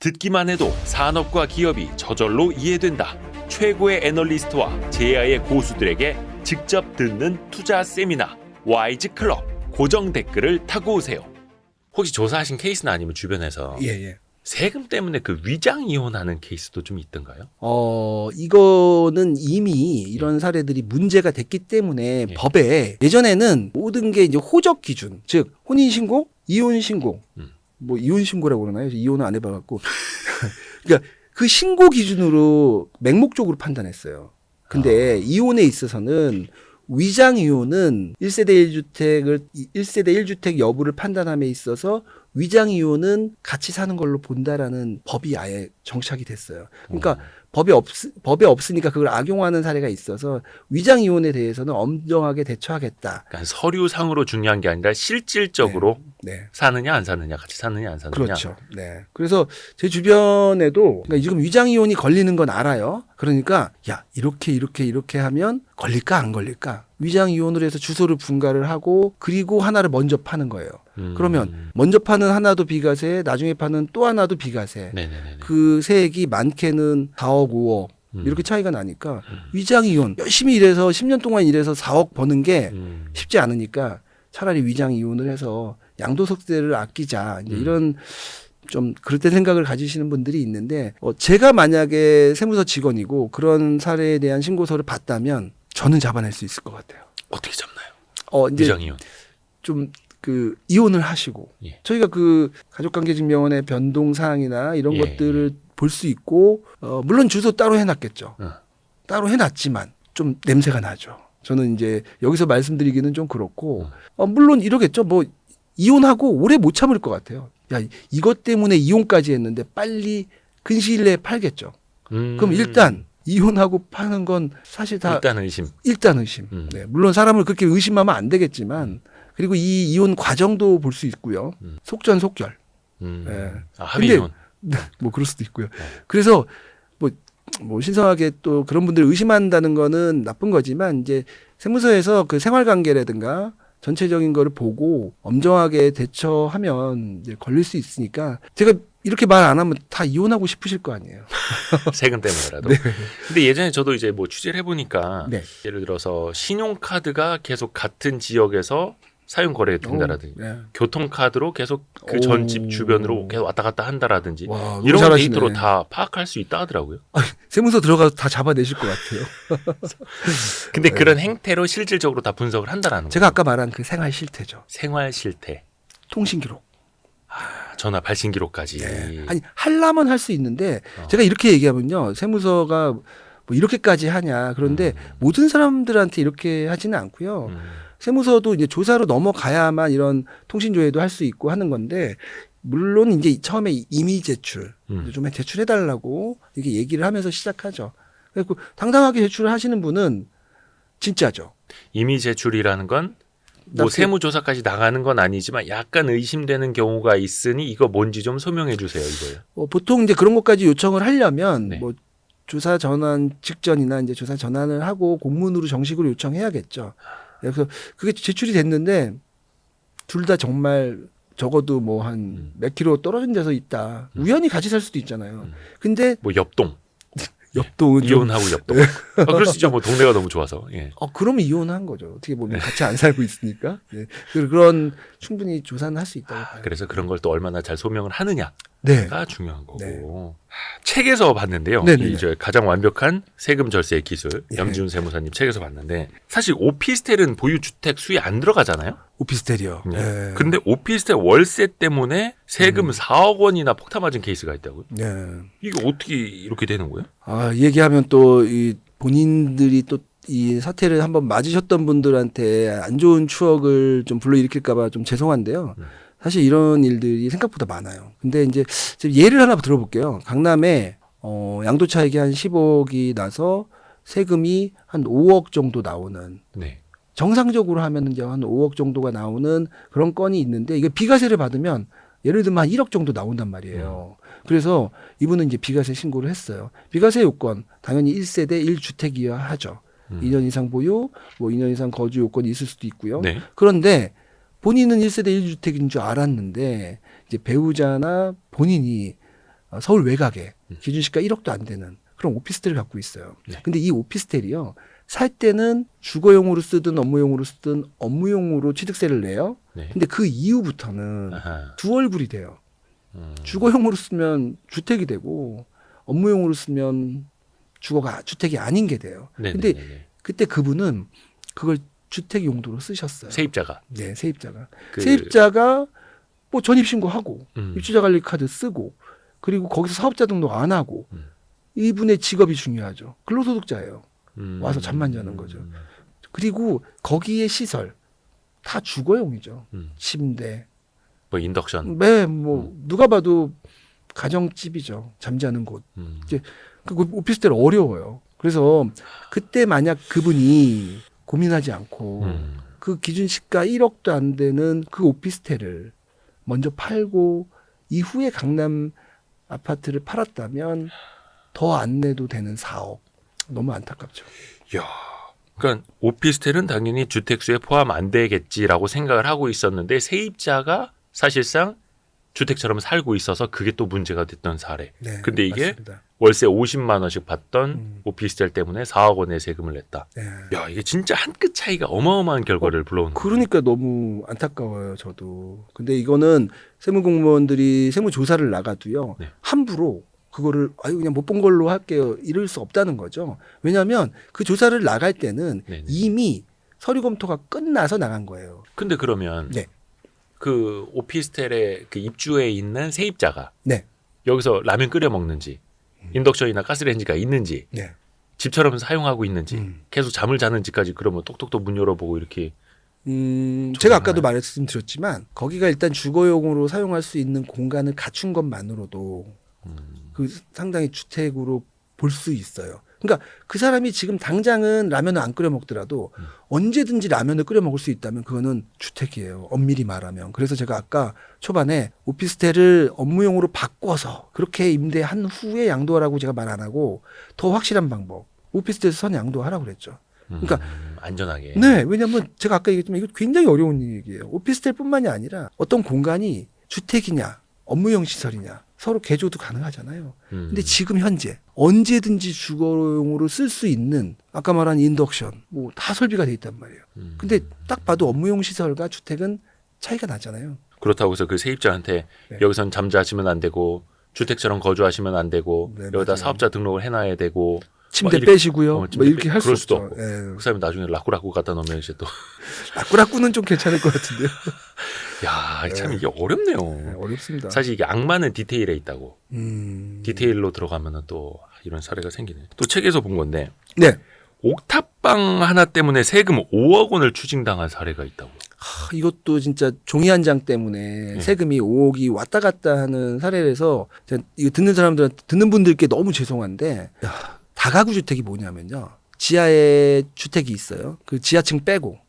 듣기만 해도 산업과 기업이 저절로 이해된다. 최고의 애널리스트와 제야의 고수들에게 직접 듣는 투자 세미나 와이즈 클럽. 고정 댓글을 타고 오세요. 혹시 조사하신 케이스나 아니면 주변에서 예. 세금 때문에 그 위장 이혼하는 케이스도 좀 있던가요? 이거는 이미 이런 사례들이 문제가 됐기 때문에 예. 법에 예전에는 모든 게 이제 호적 기준, 즉 혼인 신고, 이혼 신고, 뭐 이혼 신고라고 그러나요? 이혼은 안 해봐갖고, 그러니까 그 신고 기준으로 맹목적으로 판단했어요. 근데 이혼에 있어서는 위장 이혼은 1세대 1주택 여부를 판단함에 있어서 위장 이혼은 같이 사는 걸로 본다라는 법이 아예 정착이 됐어요. 그러니까 법에 없으니까 그걸 악용하는 사례가 있어서 위장 이혼에 대해서는 엄정하게 대처하겠다. 그러니까 서류상으로 중요한 게 아니라 실질적으로 네. 사느냐 안 사느냐, 같이 사느냐 안 사느냐. 그렇죠. 네. 그래서 제 주변에도 그러니까 지금 위장 이혼이 걸리는 건 알아요. 그러니까 야 이렇게 하면 걸릴까 안 걸릴까? 위장 이혼을 해서 주소를 분가를 하고 그리고 하나를 먼저 파는 거예요. 그러면 먼저 파는 하나도 비과세, 나중에 파는 또 하나도 비과세. 네네네. 그 세액이 많게는 4억, 5억 이렇게 차이가 나니까 위장 이혼 열심히 일해서 10년 동안 일해서 4억 버는 게 쉽지 않으니까 차라리 위장 이혼을 해서 양도소득세를 아끼자 이제 이런 좀 그럴 때 생각을 가지시는 분들이 있는데 제가 만약에 세무서 직원이고 그런 사례에 대한 신고서를 봤다면 저는 잡아낼 수 있을 것 같아요. 어떻게 잡나요? 이제 위장 이혼. 좀 그 이혼을 하시고 예. 저희가 그 가족관계증명원의 변동 사항이나 이런 예. 것들을 볼 수 있고 물론 주소 따로 해놨겠죠. 따로 해놨지만 좀 냄새가 나죠. 저는 이제 여기서 말씀드리기는 좀 그렇고 물론 이러겠죠. 뭐 이혼하고 오래 못 참을 것 같아요. 야 이것 때문에 이혼까지 했는데 빨리 근시일 내에 팔겠죠. 그럼 일단 이혼하고 파는 건 사실 다 일단 의심. 네, 물론 사람을 그렇게 의심하면 안 되겠지만 그리고 이 이혼 과정도 볼 수 있고요. 속전속결. 네. 합의 이혼. 네, 뭐 그럴 수도 있고요. 그래서 뭐 신성하게 또 그런 분들을 의심한다는 거는 나쁜 거지만 이제 세무서에서 그 생활관계라든가 전체적인 거를 보고 엄정하게 대처하면 이제 걸릴 수 있으니까 제가 이렇게 말 안 하면 다 이혼하고 싶으실 거 아니에요. 세금 때문에라도. 네. 근데 예전에 저도 이제 뭐 취재를 해보니까 네. 예를 들어서 신용카드가 계속 같은 지역에서 사용 거래된다라든지 네. 교통카드로 계속 그 전 집 주변으로 계속 왔다 갔다 한다라든지 와, 이런 잘하시네. 데이터로 다 파악할 수 있다 하더라고요. 세무서 들어가서 다 잡아내실 것 같아요. 근데 그런 행태로 실질적으로 다 분석을 한다라는 제가 거죠. 아까 말한 그 생활 실태죠. 생활 실태, 통신 기록. 전화 발신 기록까지. 네. 아니 하려면 할 수 있는데 제가 이렇게 얘기하면요. 세무서가 뭐 이렇게까지 하냐. 그런데 모든 사람들한테 이렇게 하지는 않고요. 세무서도 이제 조사로 넘어가야만 이런 통신 조회도 할 수 있고 하는 건데 물론 이제 처음에 이미 제출 좀 제출해달라고 이렇게 얘기를 하면서 시작하죠. 그래서 당당하게 제출을 하시는 분은 진짜죠. 이미 제출이라는 건 뭐 세무조사까지 나가는 건 아니지만 약간 의심되는 경우가 있으니 이거 뭔지 좀 소명해 주세요. 이거요. 보통 이제 그런 것까지 요청을 하려면 네. 뭐 조사 전환 직전이나 이제 조사 전환을 하고 공문으로 정식으로 요청해야겠죠. 그래서 그게 제출이 됐는데 둘 다 정말 적어도 뭐 한 몇 킬로 떨어진 데서 있다. 우연히 같이 살 수도 있잖아요. 근데 뭐 옆동. 옆동은 좀 이혼하고 옆동. 그럴 수 있죠. 뭐 동네가 너무 좋아서. 예. 그러면 이혼한 거죠. 어떻게 보면 같이 안 살고 있으니까. 네. 그런 충분히 조사는 할 수 있다고 봐요. 그래서 그런 걸 또 얼마나 잘 소명을 하느냐가 네. 중요한 거고. 네. 책에서 봤는데요. 네네네. 이 가장 완벽한 세금 절세 기술 예. 염지훈 세무사님 책에서 봤는데 사실 오피스텔은 보유 주택 수에 안 들어가잖아요. 오피스텔이요. 네. 근데 오피스텔 월세 때문에 세금 4억 원이나 폭탄 맞은 케이스가 있다고요? 네. 이게 어떻게 이렇게 되는 거예요? 얘기하면 또 이 본인들이 또 이 사태를 한번 맞으셨던 분들한테 안 좋은 추억을 좀 불러일으킬까봐 좀 죄송한데요. 사실 이런 일들이 생각보다 많아요. 근데 이제 예를 하나 들어볼게요. 강남에 양도차익이 한 10억이 나서 세금이 한 5억 정도 나오는. 네. 정상적으로 하면 이제 한 5억 정도가 나오는 그런 건이 있는데 이게 비과세를 받으면 예를 들면 한 1억 정도 나온단 말이에요. 그래서 이분은 이제 비과세 신고를 했어요. 비과세 요건 당연히 1세대 1주택이어야 하죠. 2년 이상 보유, 뭐 2년 이상 거주 요건이 있을 수도 있고요. 네. 그런데 본인은 1세대 1주택인 줄 알았는데 이제 배우자나 본인이 서울 외곽에 기준시가 1억도 안 되는 그런 오피스텔을 갖고 있어요. 네. 근데 이 오피스텔이요. 살 때는 주거용으로 쓰든 업무용으로 쓰든 업무용으로 취득세를 내요. 네. 근데 그 이후부터는 아하. 두 얼굴이 돼요. 주거용으로 쓰면 주택이 되고 업무용으로 쓰면 주택이 아닌 게 돼요. 근데 그때 그분은 그걸 주택 용도로 쓰셨어요. 세입자가. 네, 세입자가. 세입자가 뭐 전입신고하고 입주자관리 카드 쓰고 그리고 거기서 사업자 등록 안 하고 이분의 직업이 중요하죠. 근로소득자예요. 와서 잠만 자는 거죠. 그리고 거기에 시설 다 주거용이죠. 침대. 뭐 인덕션. 네, 뭐 누가 봐도 가정집이죠. 잠자는 곳. 이제 그 오피스텔 어려워요. 그래서 그때 만약 그분이 고민하지 않고 그 기준 시가 1억도 안 되는 그 오피스텔을 먼저 팔고 이후에 강남 아파트를 팔았다면 더 안 내도 되는 4억. 너무 안타깝죠. 야, 그러니까 오피스텔은 당연히 주택수에 포함 안 되겠지라고 생각을 하고 있었는데 세입자가 사실상 주택처럼 살고 있어서 그게 또 문제가 됐던 사례. 네, 근데 이게 맞습니다. 월세 50만 원씩 받던 오피스텔 때문에 4억 원의 세금을 냈다. 네. 야, 이게 진짜 한 끗 차이가 어마어마한 결과를 불러오는 거예요. 그러니까 너무 안타까워요, 저도. 근데 이거는 세무공무원들이 세무조사를 나가도요, 네. 함부로 그거를 그냥 못 본 걸로 할게요. 이럴 수 없다는 거죠. 왜냐하면 그 조사를 나갈 때는 네네. 이미 서류 검토가 끝나서 나간 거예요. 근데 그러면 네. 그 오피스텔에 그 입주해 있는 세입자가 네. 여기서 라면 끓여 먹는지 인덕션이나 가스레인지가 있는지 네. 집처럼 사용하고 있는지 계속 잠을 자는지까지 그러면 똑똑똑 문 열어보고 이렇게 제가 아까도 말씀드렸지만 거기가 일단 주거용으로 사용할 수 있는 공간을 갖춘 것만으로도 그 상당히 주택으로 볼 수 있어요. 그러니까 그 사람이 지금 당장은 라면을 안 끓여 먹더라도 언제든지 라면을 끓여 먹을 수 있다면 그거는 주택이에요. 엄밀히 말하면. 그래서 제가 아까 초반에 오피스텔을 업무용으로 바꿔서 그렇게 임대한 후에 양도하라고 제가 말 안 하고 더 확실한 방법. 오피스텔에서 선 양도하라고 그랬죠. 그러니까 안전하게. 네, 왜냐하면 제가 아까 얘기했지만 이거 굉장히 어려운 얘기예요. 오피스텔뿐만이 아니라 어떤 공간이 주택이냐, 업무용 시설이냐 서로 개조도 가능하잖아요. 근데 지금 현재 언제든지 주거용으로 쓸 수 있는 아까 말한 인덕션 뭐 다 설비가 돼 있단 말이에요. 근데 딱 봐도 업무용 시설과 주택은 차이가 나잖아요. 그렇다고 해서 그 세입자한테 네. 여기선 잠자시면 안 되고 주택처럼 거주하시면 안 되고 네, 여기다 맞아요. 사업자 등록을 해놔야 되고 침대 막 이렇게- 빼시고요. 뭐 침대 이렇게 할 수 그럴 수도 없죠. 없고. 예. 그 사람이 나중에 라꾸라꾸 갖다 놓으면 이제 또 라꾸라꾸는 좀 괜찮을 것 같은데요. 야, 참 이게 어렵네요. 네, 어렵습니다. 사실 이게 악마는 디테일에 있다고. 음. 디테일로 들어가면은 또 이런 사례가 생기네. 또 책에서 본 건데 네. 옥탑방 하나 때문에 세금 5억 원을 추징당한 사례가 있다고. 이것도 진짜 종이 한 장 때문에 세금이 5억이 왔다 갔다 하는 사례라서 제가 이거 듣는 분들께 너무 죄송한데 다가구 주택이 뭐냐면요. 지하에 주택이 있어요. 그 지하층 빼고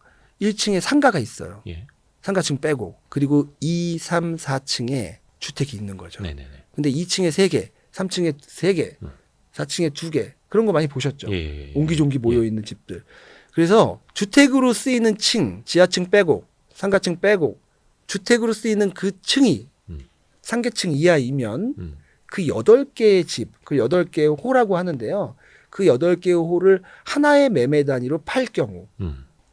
1층에 상가가 있어요. 예. 상가층 빼고 그리고 2, 3, 4층에 주택이 있는 거죠. 네네네. 근데 2층에 3개, 3층에 3개, 4층에 2개 그런 거 많이 보셨죠. 예. 옹기종기 모여 있는 집들. 그래서 주택으로 쓰이는 층, 지하층 빼고 상가층 빼고 주택으로 쓰이는 그 층이 상계층 이하이면 그 8개의 집, 그 8개의 호라고 하는데요. 그 8개의 호를 하나의 매매 단위로 팔 경우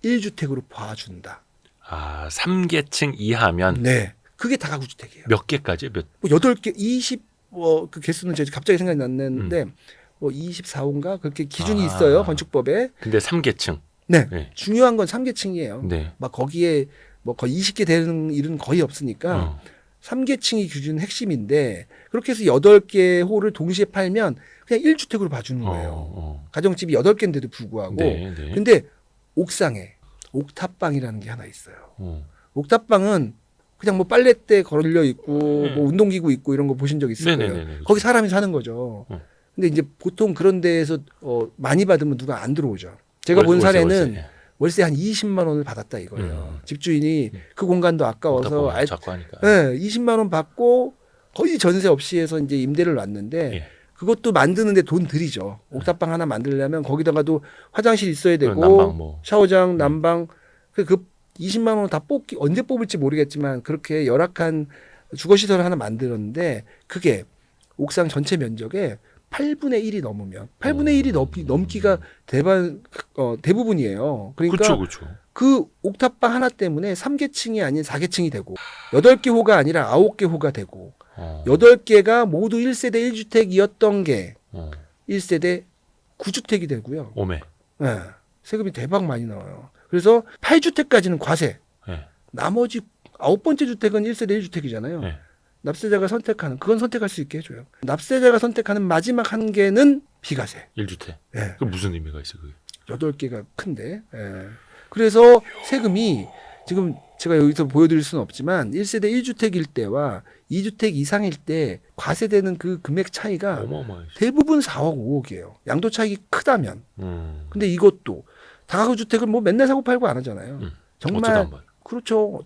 1주택으로 봐준다. 아, 3계층 이하면 네. 그게 다가구 주택이에요. 몇 개까지? 몇? 뭐 8개, 그 개수는 제가 갑자기 생각이 났는데 뭐 24호인가 그렇게 기준이 아. 있어요. 건축법에. 근데 3계층. 네. 네. 중요한 건 3계층이에요. 네. 막 거기에 뭐 거의 20개 되는 일은 거의 없으니까 3계층이 기준 핵심인데 그렇게 해서 8개 호를 동시에 팔면 그냥 1주택으로 봐주는 거예요. 가정집이 8개인데도 불구하고. 네, 네. 근데 옥상에 옥탑방이라는 게 하나 있어요. 옥탑방은 그냥 뭐 빨랫대 걸려 있고 뭐 운동기구 있고 이런 거 보신 적 있을 거예요. 네네네네. 거기 사람이 사는 거죠. 근데 이제 보통 그런 데에서 많이 받으면 누가 안 들어오죠. 제가 본 사례는 월세 한 20만 원을 받았다 이거예요. 집주인이 그 공간도 아까워서 자꾸 하니까. 네, 20만 원 받고 거의 전세 없이 해서 이제 임대를 놨는데 예. 그것도 만드는데 돈 들이죠. 옥탑방 하나 만들려면 거기다가도 화장실 있어야 되고 난방 뭐. 샤워장, 난방 그 20만 원 다 뽑기 언제 뽑을지 모르겠지만 그렇게 열악한 주거 시설을 하나 만들었는데 그게 옥상 전체 면적의 8분의 1이 넘으면 8분의 1이 넘기가 대부분이에요. 그러니까 그렇죠. 그 옥탑방 하나 때문에 3계층이 아닌 4계층이 되고 8개 호가 아니라 9개 호가 되고 8개가 모두 1세대 1주택이었던 게 1세대 9주택이 되고요. 오메. 네, 세금이 대박 많이 나와요. 그래서 8주택까지는 과세. 네. 나머지 9번째 주택은 1세대 1주택이잖아요. 네. 납세자가 선택하는 그건 선택할 수 있게 해줘요. 납세자가 선택하는 마지막 한 개는 비과세. 1주택. 예. 그 무슨 의미가 있어 그게? 8개가 큰데. 예. 그래서 세금이 지금 제가 여기서 보여드릴 수는 없지만 1세대 1주택일 때와 2주택 이상일 때 과세되는 그 금액 차이가 어마어마해. 대부분 4억 5억이에요. 양도 차익이 크다면. 근데 이것도 다가구 주택은 뭐 맨날 사고 팔고 안 하잖아요. 정말 그렇죠.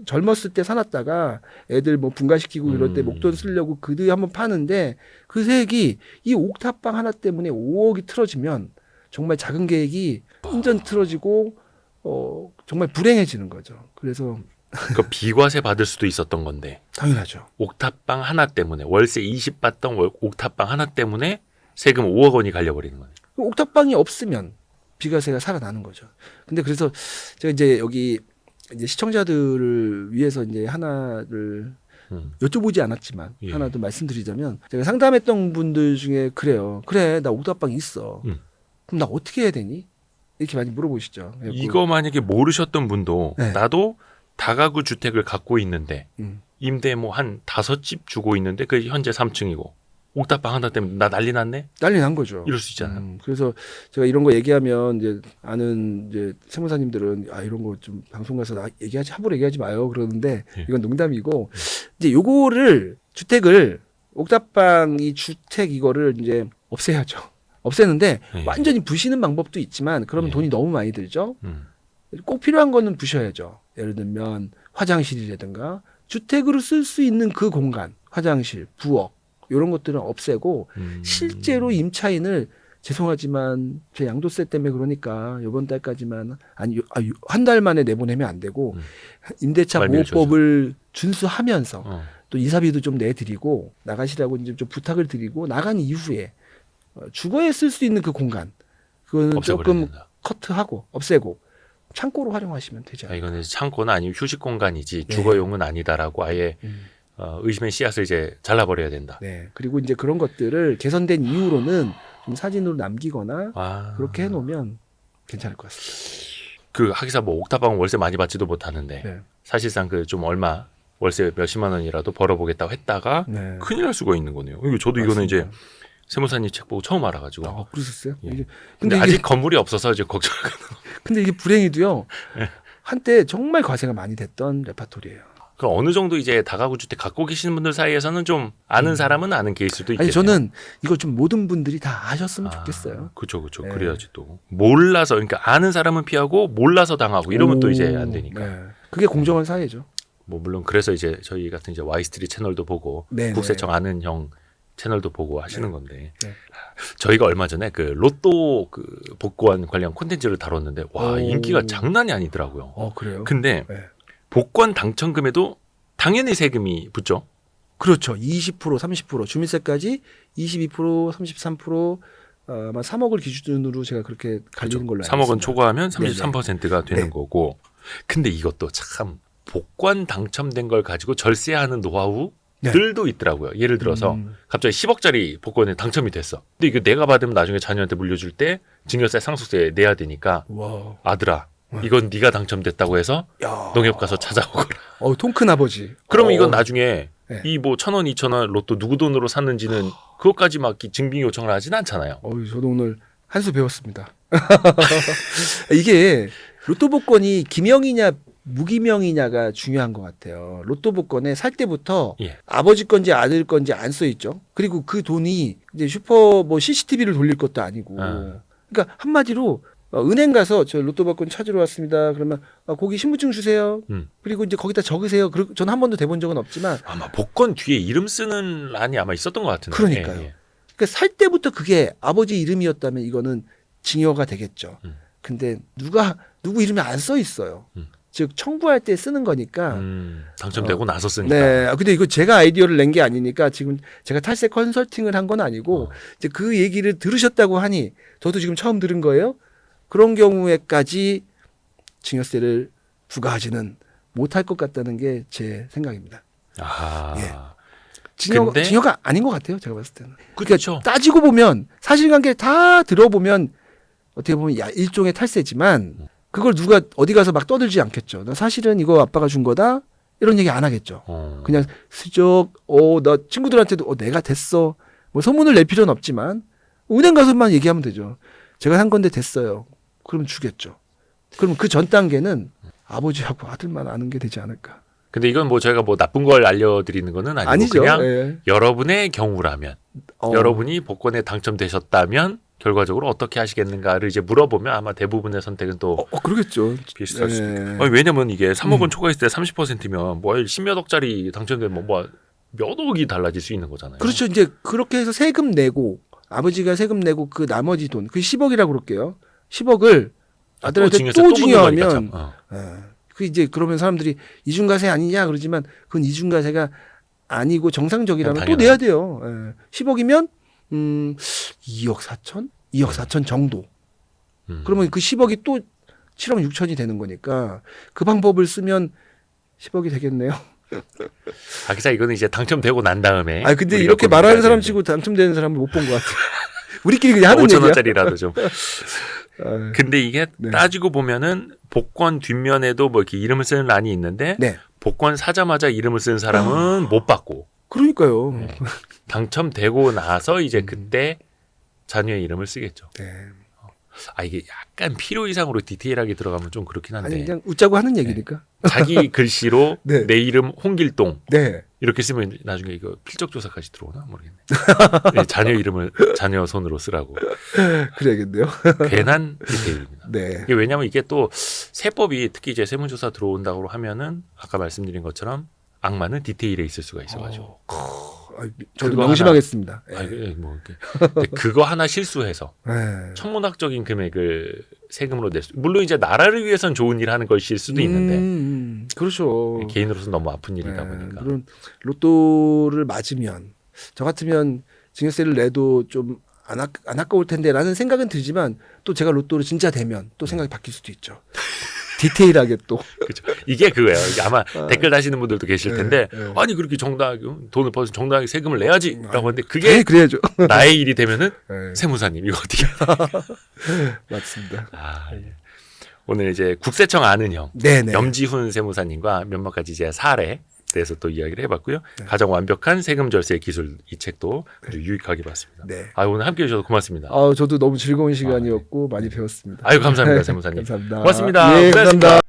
젊었을 때 사놨다가 애들 뭐 분가시키고 이럴 때 목돈 쓰려고 그 뒤에 한번 파는데 그 세액이 이 옥탑방 하나 때문에 5억이 틀어지면 정말 작은 계획이 완전 틀어지고 정말 불행해지는 거죠. 그래서 그 비과세 받을 수도 있었던 건데 당연하죠. 옥탑방 하나 때문에 월세 20 받던 옥탑방 하나 때문에 세금 5억 원이 갈려버리는 거네. 옥탑방이 없으면 비과세가 살아나는 거죠. 근데 그래서 제가 이제 여기 이제 시청자들을 위해서 이제 하나를 여쭤보지 않았지만 예. 하나 더 말씀드리자면 제가 상담했던 분들 중에 그래요. 그래 나 옥탑방 있어. 그럼 나 어떻게 해야 되니? 이렇게 많이 물어보시죠. 이거 만약에 모르셨던 분도 네. 나도 다가구 주택을 갖고 있는데 음. 임대 뭐 한 5집 주고 있는데 그 현재 3층이고 옥탑방 하나 때문에 나 난리 났네? 난리 난 거죠. 이럴 수 있잖아요. 그래서 제가 이런 거 얘기하면 이제 아는 이제 세무사님들은 이런 거 좀 방송 가서 함부로 얘기하지 마요 그러는데 이건 농담이고 이제 요거를 주택을 옥탑방이 주택 이거를 이제 없애야죠. 없애는데 완전히 부시는 방법도 있지만 그러면 돈이 너무 많이 들죠. 꼭 필요한 거는 부셔야죠. 예를 들면 화장실이라든가 주택으로 쓸 수 있는 그 공간, 화장실, 부엌 이런 것들은 없애고 실제로 임차인을 죄송하지만 제 양도세 때문에 그러니까 이번 달까지만 한 달 만에 내보내면 안 되고 임대차 보호법을 준수하면서 또 이사비도 좀 내드리고 나가시라고 이제 좀 부탁을 드리고 나간 이후에 주거에 쓸 수 있는 그 공간 그거는 조금 된다. 커트하고 없애고 창고로 활용하시면 되죠. 이거는 창고는 아니면 휴식 공간이지 주거용은 아니다라고 아예 의심의 씨앗을 이제 잘라버려야 된다. 네. 그리고 이제 그런 것들을 개선된 이후로는 좀 사진으로 남기거나 그렇게 해놓으면 괜찮을 것 같습니다. 그 하기사 뭐 옥탑방 월세 많이 받지도 못하는데 사실상 그 좀 얼마 월세 몇십만 원이라도 벌어보겠다고 했다가 큰일 날 수가 있는 거네요. 저도 이거는 이제 세무사님 책 보고 처음 알아가지고. 그러셨어요? 근데 아직 건물이 없어서 이제 걱정하는. 근데 이게 불행히도요. 한때 정말 과세가 많이 됐던 레파토리예요. 그럼 어느 정도 이제 다가구 주택 갖고 계시는 분들 사이에서는 좀 아는 사람은 아는 케일 수도 있겠네요. 아니 저는 이거 좀 모든 분들이 다 아셨으면 좋겠어요. 그렇죠. 그래야지 또 몰라서 그러니까 아는 사람은 피하고 몰라서 당하고 이러면 또 이제 안 되니까. 그게 공정한 사회죠. 뭐 물론 그래서 이제 저희 같은 이제 와이스트리 채널도 보고 국세청 아는 형 채널도 보고 하시는 건데 저희가 얼마 전에 그 로또 그 복권 관련 콘텐츠를 다뤘는데 와 인기가 장난이 아니더라고요. 그래요? 근데 복권 당첨금에도 당연히 세금이 붙죠. 그렇죠. 20%, 30% 주민세까지 22%, 33% 아마 3억을 기준으로 제가 그렇게 갈리는 걸로 알고 있습니다. 3억은 초과하면 33%가 되는 거고. 근데 이것도 참 복권 당첨된 걸 가지고 절세하는 노하우들도 있더라고요. 예를 들어서 갑자기 10억짜리 복권에 당첨이 됐어. 근데 이거 내가 받으면 나중에 자녀한테 물려줄 때 증여세 상속세 내야 되니까 아들아 이건 네가 당첨됐다고 해서 농협 가서 찾아오거라. 통 큰 아버지. 그러면 이건 나중에 이 뭐 1,000원, 2,000원 로또 누구 돈으로 샀는지는 그것까지 막 증빙 요청을 하진 않잖아요. 저도 오늘 한 수 배웠습니다. 이게 로또 복권이 기명이냐 무기명이냐가 중요한 것 같아요. 로또 복권에 살 때부터 아버지 건지 아들 건지 안 써 있죠. 그리고 그 돈이 이제 슈퍼 뭐 CCTV를 돌릴 것도 아니고. 그러니까 한마디로 은행 가서 저 로또 복권 찾으러 왔습니다. 그러면 거기 신분증 주세요. 그리고 이제 거기다 적으세요. 저는 한 번도 대본 적은 없지만 아마 복권 뒤에 이름 쓰는 란이 아마 있었던 것 같은데. 그러니까요. 그러니까 살 때부터 그게 아버지 이름이었다면 이거는 증여가 되겠죠. 근데 누구 이름이 안 써 있어요. 즉 청구할 때 쓰는 거니까. 당첨되고 나서 쓰니까. 네. 근데 이거 제가 아이디어를 낸 게 아니니까 지금 제가 탈세 컨설팅을 한 건 아니고 이제 그 얘기를 들으셨다고 하니 저도 지금 처음 들은 거예요. 그런 경우에까지 증여세를 부과하지는 못할 것 같다는 게 제 생각입니다. 아. 예. 근데- 증여가 아닌 것 같아요. 제가 봤을 때는. 그렇죠. 따지고 보면 사실관계 다 들어보면 어떻게 보면 일종의 탈세지만 그걸 누가 어디 가서 막 떠들지 않겠죠. 나 사실은 이거 아빠가 준 거다 이런 얘기 안 하겠죠. 그냥 슬쩍 나 친구들한테도 내가 됐어 뭐 소문을 낼 필요는 없지만 은행 가서만 얘기하면 되죠. 제가 산 건데 됐어요. 그러면 주겠죠. 그러면 그 전 단계는 아버지하고 아들만 아는 게 되지 않을까. 근데 이건 뭐 저희가 뭐 나쁜 걸 알려드리는 거는 아니고 아니죠. 그냥 예. 여러분의 경우라면 여러분이 복권에 당첨되셨다면 결과적으로 어떻게 하시겠는가를 이제 물어보면 아마 대부분의 선택은 또 그러겠죠. 비슷할 수도 예. 있고. 아니, 왜냐면 이게 3억 원 초과했을 때 30%면 뭐 10몇 억짜리 당첨되면 뭐 몇 억이 달라질 수 있는 거잖아요. 그렇죠. 이제 그렇게 해서 세금 내고 아버지가 세금 내고 그 나머지 돈, 그 10억이라고 그럴게요. 10억을 아들한테 증여세 또 묻는 거니까 증여하면 참. 그 이제 그러면 사람들이 이중과세 아니냐 그러지만 그건 이중과세가 아니고 정상적이라면 또 당연하죠. 내야 돼요. 10억이면 2억 4천? 2억 4천 정도. 그러면 그 10억이 또 7억 6천이 되는 거니까 그 방법을 쓰면 10억이 되겠네요. 기사 이거는 이제 당첨되고 난 다음에. 근데 우리가 이렇게 고민해야 말하는 사람 되는데. 치고 당첨되는 사람을 못 본 것 같아요. 우리끼리 그냥 하는 5천 얘기야. 원짜리라도 좀. 아, 근데 이게 네. 따지고 보면은 복권 뒷면에도 뭐 이렇게 이름을 쓰는 란이 있는데 네. 복권 사자마자 이름을 쓰는 사람은 못 받고 그러니까요. 네. 당첨되고 나서 이제 그때 자녀의 이름을 쓰겠죠. 네. 이게 약간 필요 이상으로 디테일하게 들어가면 좀 그렇긴 한데 아니 그냥 웃자고 하는 얘기니까. 자기 글씨로 네. 내 이름 홍길동 네. 이렇게 쓰면 나중에 이거 필적 조사까지 들어오나 모르겠네. 네, 자녀 이름을 자녀 손으로 쓰라고. 그래야겠네요. 괜한 디테일입니다. 네. 이게 왜냐하면 이게 또 세법이 특히 이제 세무조사 들어온다고 하면은 아까 말씀드린 것처럼 악마는 디테일에 있을 수가 있어가지고. 저도 그거 명심하겠습니다. 뭐 이렇게 그거 하나 실수해서 네. 천문학적인 금액을 세금으로 낼 수. 물론 이제 나라를 위해선 좋은 일 하는 것일 수도 있는데 그렇죠. 개인으로서는 너무 아픈 일이다 네, 보니까. 물론 로또를 맞으면 저 같으면 증여세를 내도 좀 안 아까울 텐데라는 생각은 들지만 또 제가 로또를 진짜 되면 또 생각이 바뀔 수도 있죠. 디테일하게 또. 그렇죠. 이게 그거예요. 이게 아마 댓글 다시는 분들도 계실 텐데 네. 아니 그렇게 정당하게 돈을 벌어서 정당하게 세금을 내야지라고 하는데 그게 그래야죠. 나의 일이 되면은 네, 세무사님 이거 어떻게? 맞습니다. 예. 오늘 이제 국세청 아는 형 네네. 염지훈 세무사님과 몇몇 가지 이제 사례 대해서 또 이야기를 해봤고요. 네. 가장 완벽한 세금 절세 기술 이 책도 아주 유익하게 봤습니다. 네. 오늘 함께해 주셔서 고맙습니다. 저도 너무 즐거운 시간이었고 많이 배웠습니다. 아유 감사합니다 세무사님. 감사합니다. 고맙습니다. 예, 고생하셨습니다. 감사합니다.